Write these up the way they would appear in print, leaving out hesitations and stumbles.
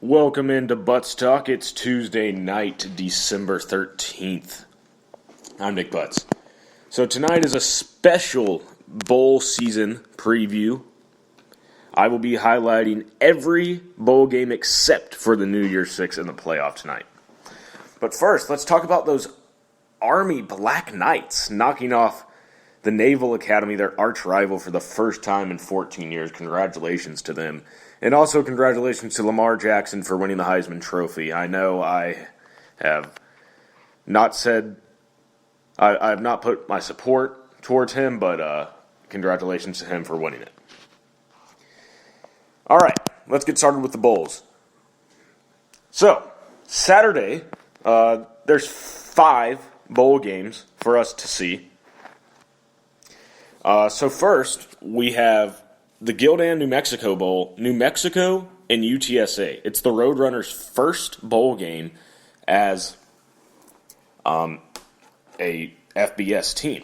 Welcome into Butts Talk. It's Tuesday night, December 13th. I'm Nick Butts. So tonight is a special bowl season preview. I will be highlighting every bowl game except for the New Year's Six in the playoff tonight. But first, let's talk about those Army Black Knights knocking off the Naval Academy, their arch rival, for the first time in 14 years. Congratulations to them. And also congratulations to Lamar Jackson for winning the Heisman Trophy. I know I have not said, I have not put my support towards him, but congratulations to him for winning it. All right, let's get started with the bowls. So, Saturday, there's 5 bowl games for us to see. So first, we have the Gildan New Mexico Bowl, New Mexico and UTSA. It's the Roadrunners' first bowl game as a FBS team.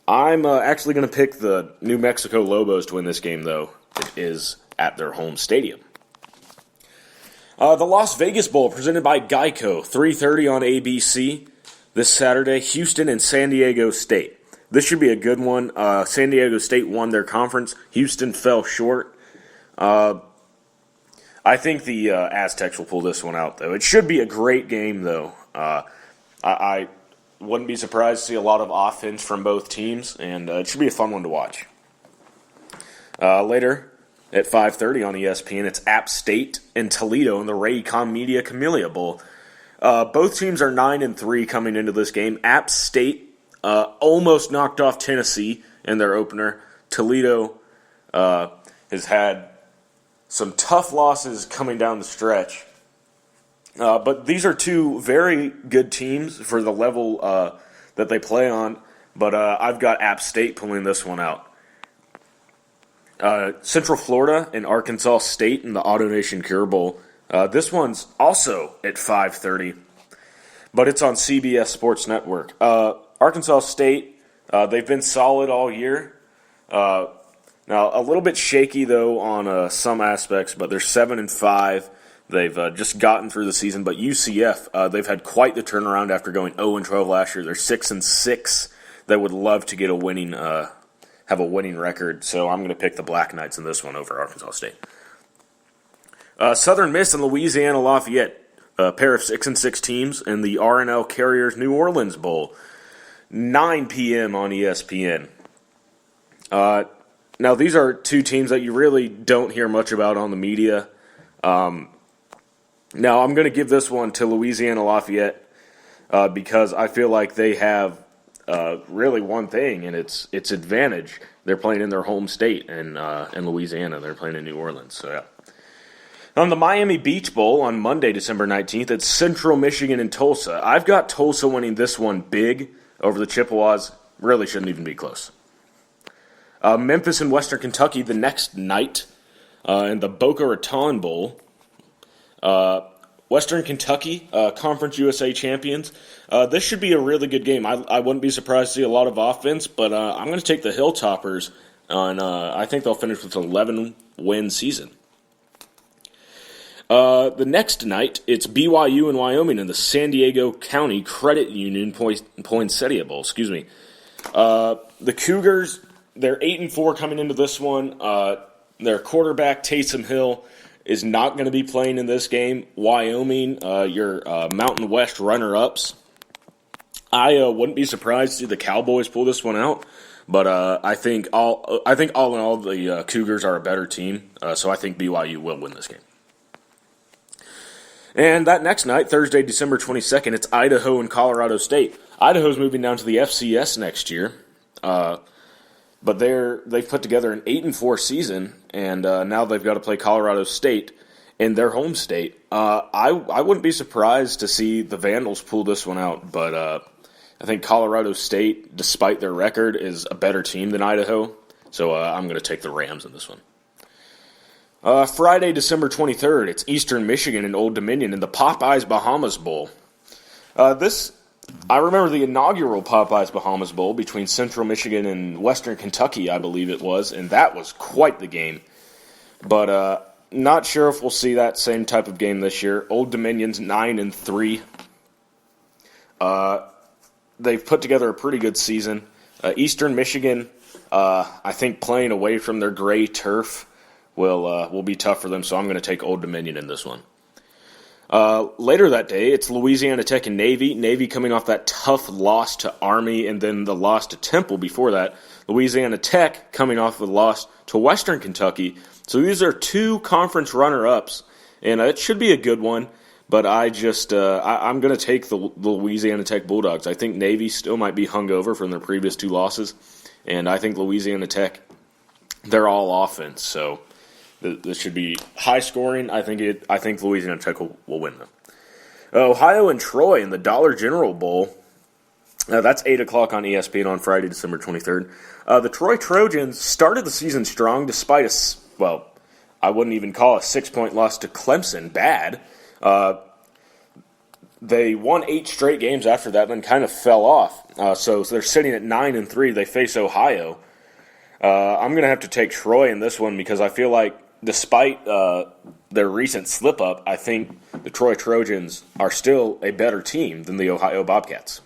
I'm actually going to pick the New Mexico Lobos to win this game, though. It is at their home stadium. The Las Vegas Bowl, presented by Geico, 3:30 on ABC this Saturday, Houston and San Diego State. This should be a good one. San Diego State won their conference. Houston fell short. I think the Aztecs will pull this one out, though. It should be a great game, though. I wouldn't be surprised to see a lot of offense from both teams, and it should be a fun one to watch. Later, at 5:30 on ESPN, it's App State and Toledo in the Raycom Media Camellia Bowl. Both teams are 9-3 coming into this game. App State almost knocked off Tennessee in their opener. Toledo has had some tough losses coming down the stretch. But these are two very good teams for the level that they play on. But I've got App State pulling this one out. Central Florida and Arkansas State in the AutoNation Cure Bowl. This one's also at 5:30, but it's on CBS Sports Network. Arkansas State, they've been solid all year. Now, a little bit shaky, though, on some aspects, but they're 7-5. They've just gotten through the season. But UCF, they've had quite the turnaround after going 0-12 last year. They're 6-6. They would love to get have a winning record, so I'm going to pick the Black Knights in this one over Arkansas State. Southern Miss and Louisiana Lafayette, a pair of 6-6 teams, in the R+L Carriers New Orleans Bowl. 9 p.m. on ESPN. Now, these are two teams that you really don't hear much about on the media. Now, I'm going to give this one to Louisiana Lafayette because I feel like they have really one thing, and it's advantage. They're playing in their home state, and in Louisiana, they're playing in New Orleans. So, yeah. On the Miami Beach Bowl on Monday, December 19th, it's Central Michigan and Tulsa. I've got Tulsa winning this one big over the Chippewas. Really shouldn't even be close. Memphis and Western Kentucky the next night in the Boca Raton Bowl. Western Kentucky, Conference USA champions. This should be a really good game. I wouldn't be surprised to see a lot of offense, but I'm going to take the Hilltoppers, and I think they'll finish with an 11-win season. The next night, it's BYU and Wyoming in the San Diego County Credit Union Poinsettia Bowl. The Cougars, they're 8-4 coming into this one. Their quarterback, Taysom Hill, is not going to be playing in this game. Wyoming, your Mountain West runner-ups. I wouldn't be surprised to see the Cowboys pull this one out, but I think all in all the Cougars are a better team, so I think BYU will win this game. And that next night, Thursday, December 22nd, it's Idaho and Colorado State. Idaho's moving down to the FCS next year, but they've put together an 8-4 season, and now they've got to play Colorado State in their home state. I wouldn't be surprised to see the Vandals pull this one out, but I think Colorado State, despite their record, is a better team than Idaho, so I'm going to take the Rams in this one. Friday, December 23rd, it's Eastern Michigan and Old Dominion in the Popeyes Bahamas Bowl. I remember the inaugural Popeyes Bahamas Bowl between Central Michigan and Western Kentucky, I believe it was, and that was quite the game. But Not sure if we'll see that same type of game this year. Old Dominion's 9-3. They've put together a pretty good season. Eastern Michigan, I think playing away from their gray turf will be tough for them, so I'm going to take Old Dominion in this one. Later that day, it's Louisiana Tech and Navy. Navy coming off that tough loss to Army and then the loss to Temple before that. Louisiana Tech coming off of the loss to Western Kentucky. So these are two conference runner-ups, and it should be a good one. But I'm going to take the Louisiana Tech Bulldogs. I think Navy still might be hungover from their previous two losses, and I think Louisiana Tech, they're all offense. So this should be high scoring. I think Louisiana Tech will win them. Ohio and Troy in the Dollar General Bowl. That's 8 o'clock on ESPN on Friday, December 23rd. The Troy Trojans started the season strong despite I wouldn't even call a 6-point loss to Clemson bad. They won 8 straight games after that, then kind of fell off. So they're sitting at 9-3. They face Ohio. I'm going to have to take Troy in this one because I feel like despite their recent slip-up, I think the Troy Trojans are still a better team than the Ohio Bobcats.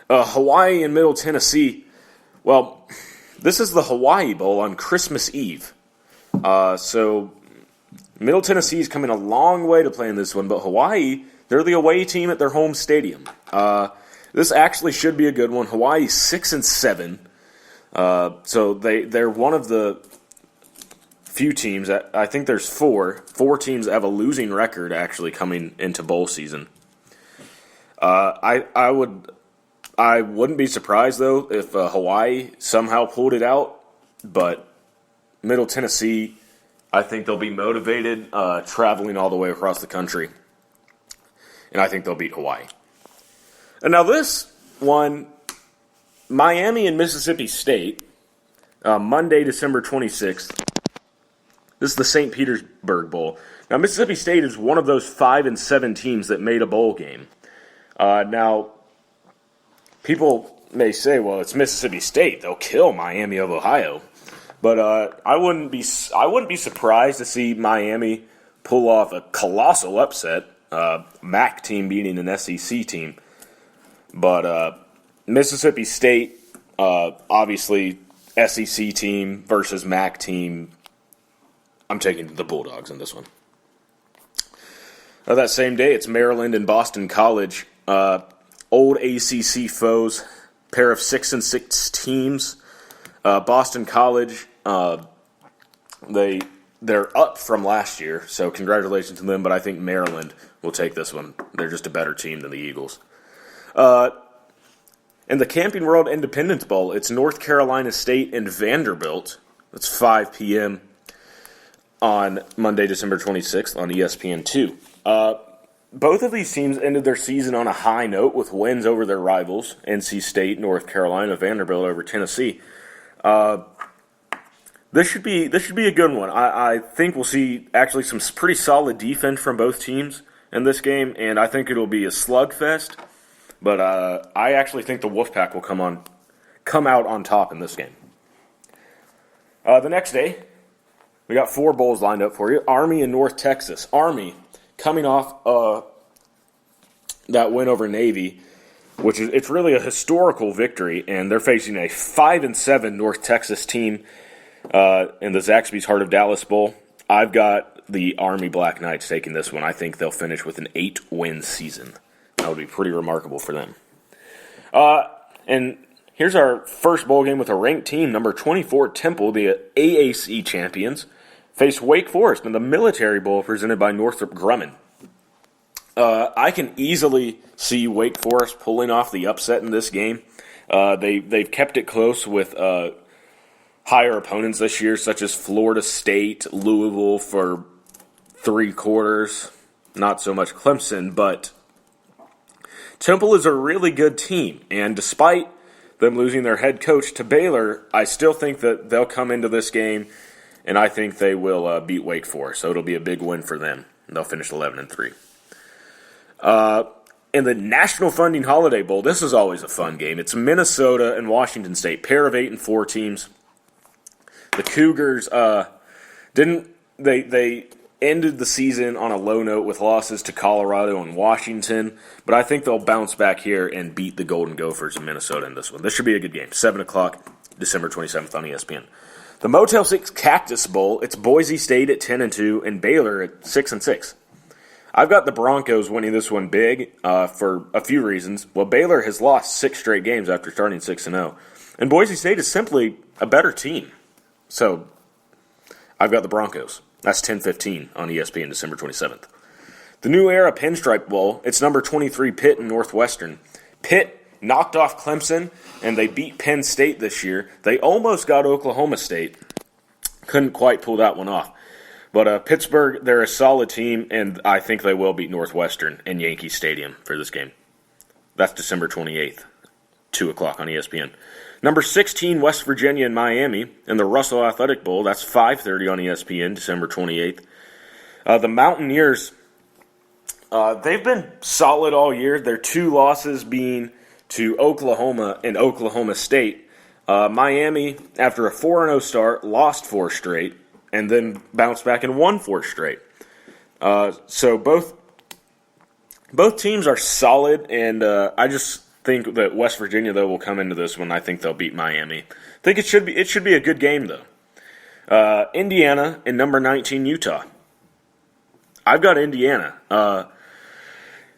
Hawaii and Middle Tennessee. Well, this is the Hawaii Bowl on Christmas Eve. So Middle Tennessee is coming a long way to playing this one, but Hawaii, they're the away team at their home stadium. This actually should be a good one. Hawaii's 6-7. So they're one of the few teams, I think there's four teams that have a losing record actually coming into bowl season. I wouldn't be surprised, though, if Hawaii somehow pulled it out, but Middle Tennessee, I think they'll be motivated traveling all the way across the country, and I think they'll beat Hawaii. And now this one, Miami and Mississippi State, Monday, December 26th. This is the St. Petersburg Bowl. Now, Mississippi State is one of those 5-7 teams that made a bowl game. Now, people may say, well, it's Mississippi State. They'll kill Miami of Ohio. But I wouldn't be surprised to see Miami pull off a colossal upset, MAC team beating an SEC team. But Mississippi State, obviously SEC team versus MAC team, I'm taking the Bulldogs in this one. That same day, it's Maryland and Boston College. Old ACC foes, pair of 6-6 teams. Boston College, they're up from last year, so congratulations to them, but I think Maryland will take this one. They're just a better team than the Eagles. In the Camping World Independence Bowl, it's North Carolina State and Vanderbilt. It's 5 p.m. on Monday, December 26th on ESPN2. Both of these teams ended their season on a high note with wins over their rivals, NC State, North Carolina, Vanderbilt over Tennessee. This should be a good one. I think we'll see actually some pretty solid defense from both teams in this game, and I think it'll be a slugfest. But I actually think the Wolfpack will come out on top in this game. The next day, we got 4 bowls lined up for you. Army and North Texas. Army coming off that win over Navy, which is it's really a historical victory, and they're facing a 5-7 North Texas team in the Zaxby's Heart of Dallas Bowl. I've got the Army Black Knights taking this one. I think they'll finish with an 8-win season. That would be pretty remarkable for them. And here's our first bowl game with a ranked team, number 24 Temple, the AAC champions, face Wake Forest in the Military Bowl presented by Northrop Grumman. I can easily see Wake Forest pulling off the upset in this game. They've kept it close with higher opponents this year, such as Florida State, Louisville for 3 quarters. Not so much Clemson, but Temple is a really good team, and despite them losing their head coach to Baylor, I still think that they'll come into this game, and I think they will beat Wake Forest. So it'll be a big win for them. They'll finish 11-3. In the National Funding Holiday Bowl, this is always a fun game. It's Minnesota and Washington State, pair of 8-4 teams. The Cougars didn't they ended the season on a low note with losses to Colorado and Washington, but I think they'll bounce back here and beat the Golden Gophers in Minnesota in this one. This should be a good game. 7 o'clock, December 27th on ESPN. The Motel 6 Cactus Bowl, it's Boise State at 10-2 and Baylor at 6-6. I've got the Broncos winning this one big for a few reasons. Well, Baylor has lost 6 straight games after starting 6-0, and Boise State is simply a better team. So I've got the Broncos. That's 10-15 on ESPN, December 27th. The New Era Pinstripe Bowl, it's number 23 Pitt and Northwestern. Pitt knocked off Clemson, and they beat Penn State this year. They almost got Oklahoma State. Couldn't quite pull that one off. But Pittsburgh, they're a solid team, and I think they will beat Northwestern in Yankee Stadium for this game. That's December 28th, 2 o'clock on ESPN. Number 16, West Virginia and Miami in the Russell Athletic Bowl. That's 5:30 on ESPN, December 28th. The Mountaineers, they've been solid all year. Their 2 losses being to Oklahoma and Oklahoma State. Miami, after a 4-0 start, lost 4 straight, and then bounced back and won 4 straight. So both teams are solid, and I just think that West Virginia, though, will come into this one. I think they'll beat Miami. I think it should be a good game, though. Indiana and number 19 Utah. I've got Indiana.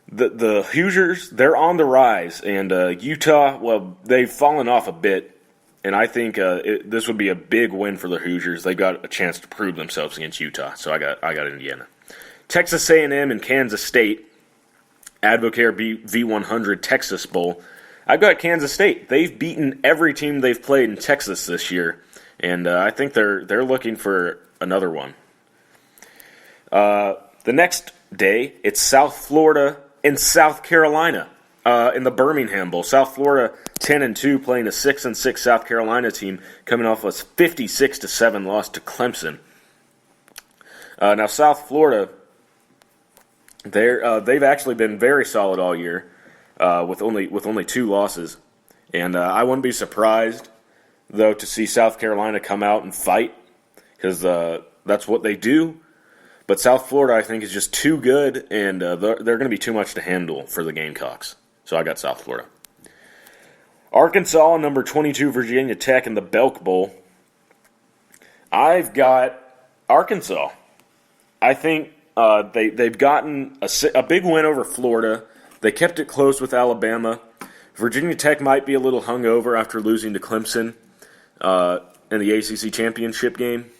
The Hoosiers, they're on the rise, and Utah, well, they've fallen off a bit, and I think this would be a big win for the Hoosiers. They got a chance to prove themselves against Utah, so I got Indiana. Texas A&M and Kansas State, Advocare V100 Texas Bowl. I've got Kansas State. They've beaten every team they've played in Texas this year, and I think they're looking for another one. The next day, it's South Florida and South Carolina in the Birmingham Bowl. South Florida 10-2 playing a 6-6 South Carolina team, coming off a 56-7 loss to Clemson. Now South Florida, they've actually been very solid all year, with only 2 losses, and I wouldn't be surprised though to see South Carolina come out and fight, because that's what they do. But South Florida, I think, is just too good, and they're going to be too much to handle for the Gamecocks. So I got South Florida. Arkansas, number 22, Virginia Tech in the Belk Bowl. I've got Arkansas. I think they've gotten a big win over Florida. They kept it close with Alabama. Virginia Tech might be a little hungover after losing to Clemson in the ACC championship game.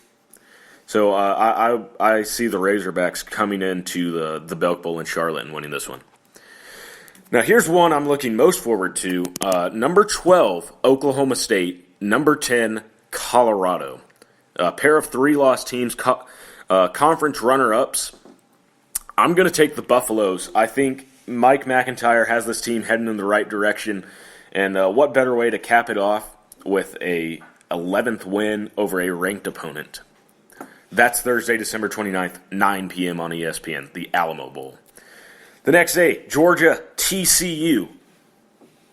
So I see the Razorbacks coming into the Belk Bowl in Charlotte and winning this one. Now here's one I'm looking most forward to. Number 12, Oklahoma State. Number 10, Colorado. A pair of 3-loss teams, conference runner-ups. I'm going to take the Buffaloes. I think Mike McIntyre has this team heading in the right direction. And what better way to cap it off with a 11th win over a ranked opponent? That's Thursday, December 29th, 9 p.m. on ESPN, the Alamo Bowl. The next day, Georgia, TCU.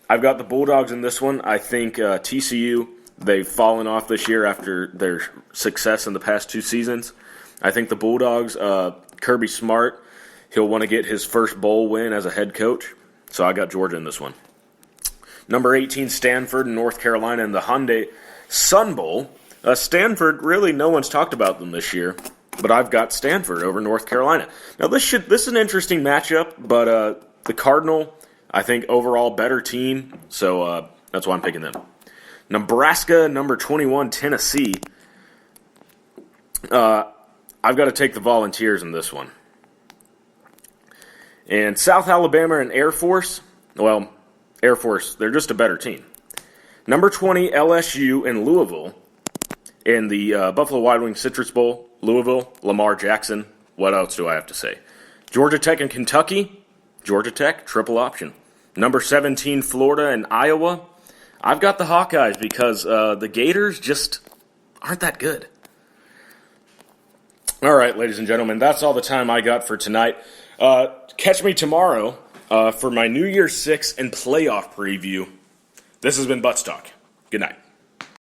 I've got the Bulldogs in this one. I think TCU, they've fallen off this year after their success in the past 2 seasons. I think the Bulldogs, Kirby Smart, he'll want to get his first bowl win as a head coach. So I got Georgia in this one. Number 18, Stanford and North Carolina in the Hyundai Sun Bowl. Stanford, really no one's talked about them this year, but I've got Stanford over North Carolina. Now this is an interesting matchup, but the Cardinal, I think overall better team, so that's why I'm picking them. Nebraska, number 21, Tennessee. I've got to take the Volunteers in this one. And South Alabama and Air Force, well, Air Force, they're just a better team. Number 20, LSU and Louisville. In the Buffalo Wild Wings Citrus Bowl, Louisville, Lamar Jackson. What else do I have to say? Georgia Tech and Kentucky. Georgia Tech, triple option. Number 17, Florida and Iowa. I've got the Hawkeyes because the Gators just aren't that good. All right, ladies and gentlemen, that's all the time I got for tonight. Catch me tomorrow for my New Year's 6 and playoff preview. This has been Butts Talk. Good night.